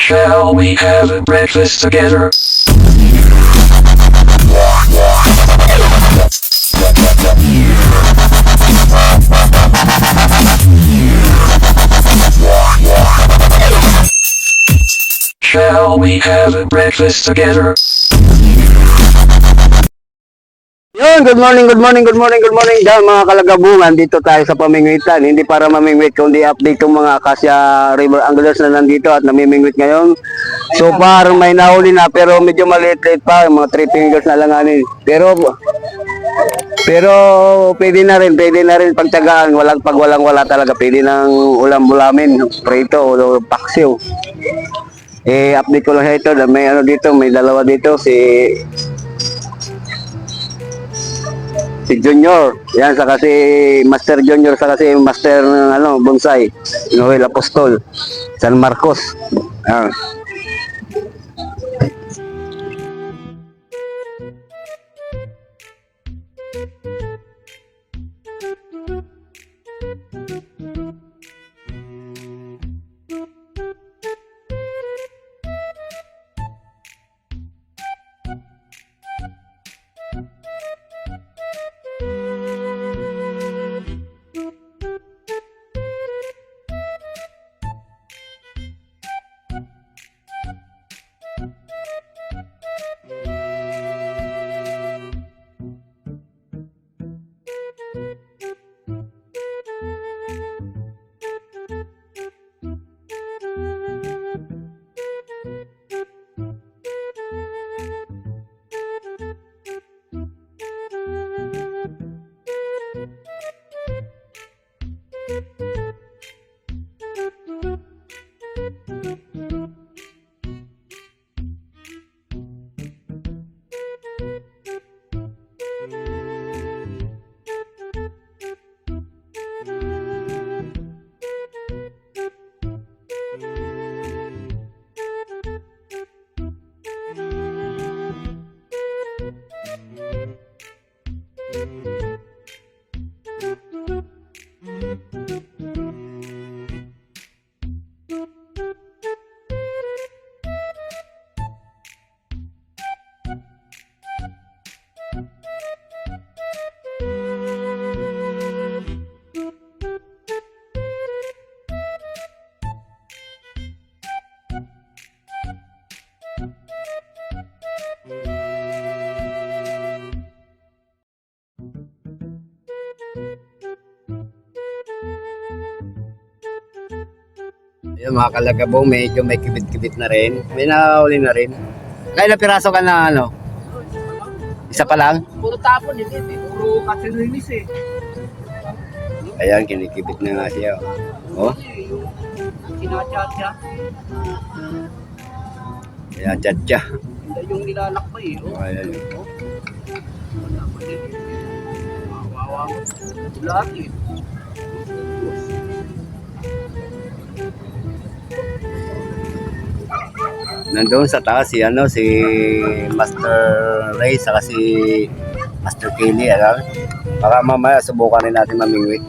Shall we have a breakfast together? Shall we have a breakfast together? Yun, good morning, good morning, good morning, good morning dyan mga kalagabungan. Dito tayo sa pamingwitan. Hindi para mamingwit, kundi update yung mga Acacia River Anglers na nandito at namimingwit ngayon. So far, may nahuli na pero medyo maliit-liit pa. Mga 3 fingers na lang anin. Pero pwede na rin pagtagaan. Pag walang-wala talaga, pwede nang ulam-ulamin, prito o paksiw. Update ko lang sa ito. May ano dito, may dalawa dito. Si Junior, yan sa kasi Master Junior sa kasi Master Bonsai, Noel Apostol, San Marcos. Ah. Yung mga kalagabong medyo may kibit-kibit na rin. May nahuli na rin. Kaya na piraso ka na ano? Isa pa lang? Puro tapon hindi, puro kasirinis eh. Ayan, kinikibit na nga siya. Oh. Sinatya-tya. Ayan, tjatja. Hindi yung nilalakbay eh. Oh. Ayan. Oh. Wala pa din. Wawa mo. Lahat eh. Nandoon sa taas si Master Ray saka si Master Kelly, alam. Baka mamaya subukan rin natin mamingwit.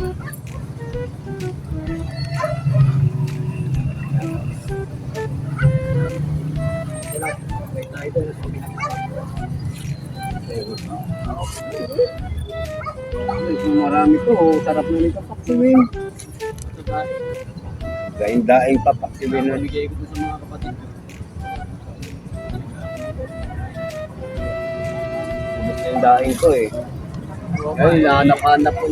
Marami to, sarap na nito paksiwin. Daing-daing pa paksiwin na. Bigay ko sa mga kapatid ko. Yung daing ko eh. Ayun, hinahanap-hanap ko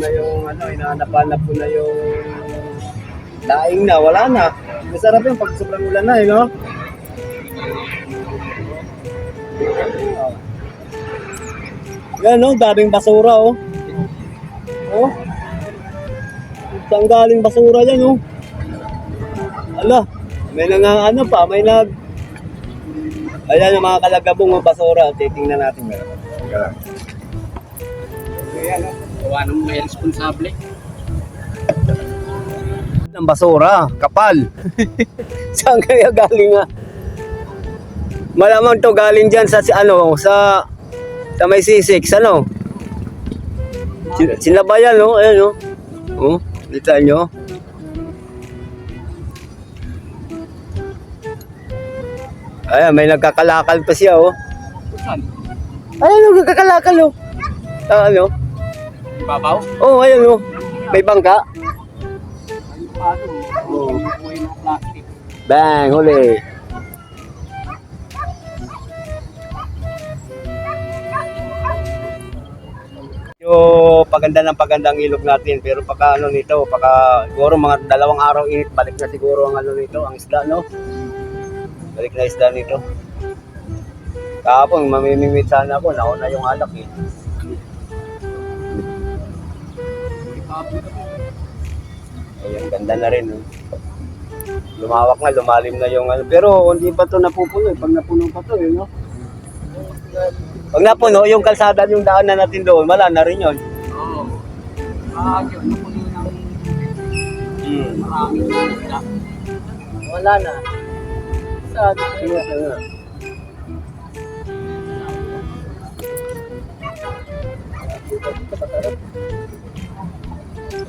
na yung daing na, wala na. Masarap yung pag sobrang ulan na, no? Yan, no? Daming basura, oh. Oh? Saan galing basura yan, oh? Ala, may Ayan yung mga kalagabong ng basura. Titingnan natin. Ayan, gawa ng may responsable. Ng basura, kapal. Saan kaya galing nga? Malamang to galing dyan sa may C6, ano? Sinabayan, no? Ayan, no? Oh, kita nyo. Ayan, may nagkakalakal pa siya, oh. Saan? Ayan, nagkakalakal, oh. Ano? Babaw? Oh, ayan, oh. May bangka. Ayun pa ano. Oo. Buhay ng plastic. Bang, huli. Yung pagandang ilog natin, pero pagka ano nito, pagka siguro mga 2 araw init, balik na siguro ang ano nito, ang isda, no? Balik na isda nito. Kahapon, mamimimit sana ako, nauna yung alak eh. Ayan, ganda na rin, no? Lumawak na, lumalim na yung ano. Pero hindi pa to napupuno, pag napuno pa to, no? Pag napuno, yung kalsada, yung daan na natin doon, wala na rin yun. Oo. Yun. Napuno ng Hmm. maraming isda. Wala na. Sabi ko nga.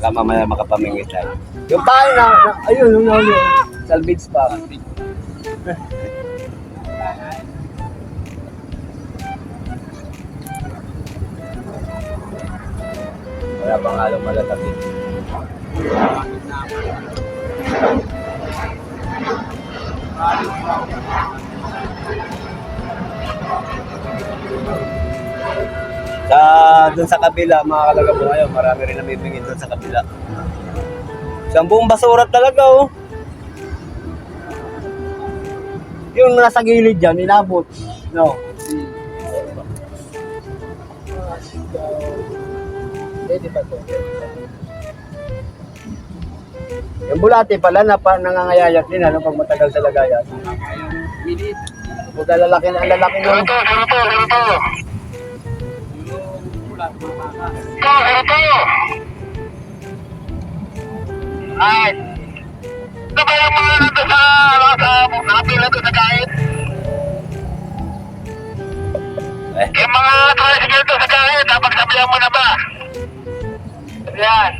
Baka mamaya makapamingit tayo. Yung pahay ayun, yung nahuli. Salvage pa. Wala pang halong malalapit. Doon sa kabila, mga kalagabo ngayon, marami rin namimingin doon sa kabila. Isang buong basura talaga, oh. Yung nasa gilid dyan, inabot. No. Pwede pa to. Yung bulate pala, nangangayayat din, ano, pag matagal sa lagayan. Minit. Kung lalaki na, ang lalaki na. Yung ulat, mga Ay, ito ba yung mga nandun sa nakapila doon sa kahit? Yung mga tricycle doon sa kahit, dapat sabihan mo na ba? Yan.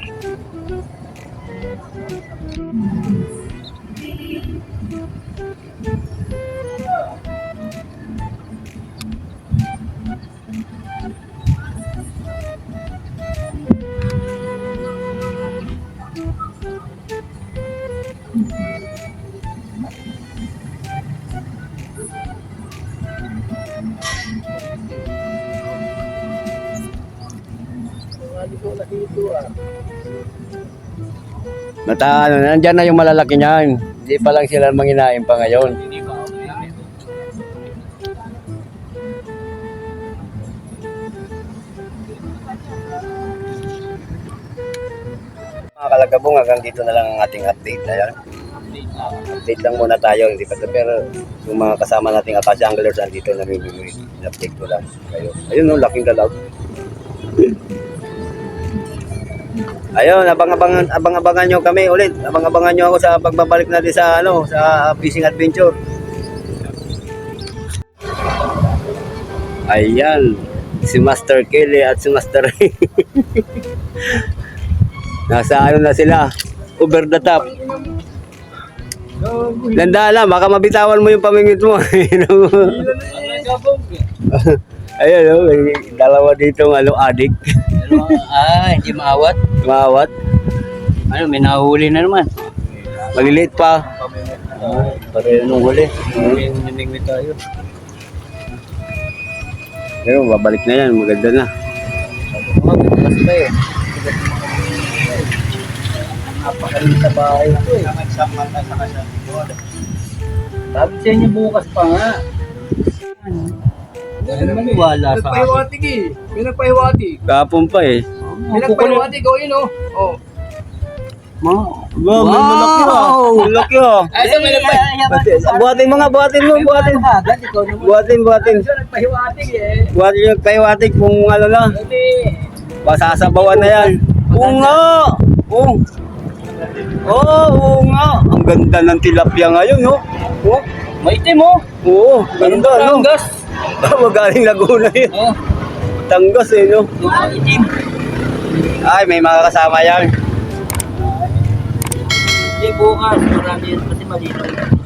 Ano, nandyan na yung malalaki niyan. Hindi pa lang sila manginain pa ngayon. hindi ba? Mga kalagabong, hanggang dito na lang ang ating update na yan. Update lang muna tayo, hindi pa to, pero yung mga kasama nating Acacia Anglers andito na update ko lang kayo. Ayun, no, laking galaw. Ayun, abang-abangan nyo kami ulit. Abang-abangan nyo ako sa pagbabalik natin sa sa fishing adventure. Ayan, si Master Kelly at si Master nasa ano na sila, over the top. Ganda lang, baka mabitawan mo yung pamingit mo. Ayun, oh, may dalawa dito adik. Hindi maawat. Maawat. Ano, may nahuli na naman. Maliliit pa. Pareho nung huli. Namingwit tayo. Pero babalik na yan, maganda na. Mas ba eh? Napakalit sa bahay ito eh. Sabi sa inyo bukas pa nga. Ano maniwala sa akin? Nagpahiwatig eh. May nagpahiwatig. Kapon pa eh. May nagpahiwatig. O yun o. Oh. Wow, may malaki ah. Malaki ah. Ay, sa may Buhatin mo nga, buhatin mo, buhatin. Buhatin. nagpahiwatig eh. Buhatin yung pahiwatig kung ano na. Hindi. Pasasabawan na yan. Oo nga. Oo. Oo nga. Ang ganda ng tilapia ngayon, no? Oh. Maitim mo. Oo, ganda, no? Tanggas. Magaling Laguna yun. Oh, Tangas eh, no? maitim. Ay, may mga kasama yan. Hindi bukas. Marami yan kasi malinaw.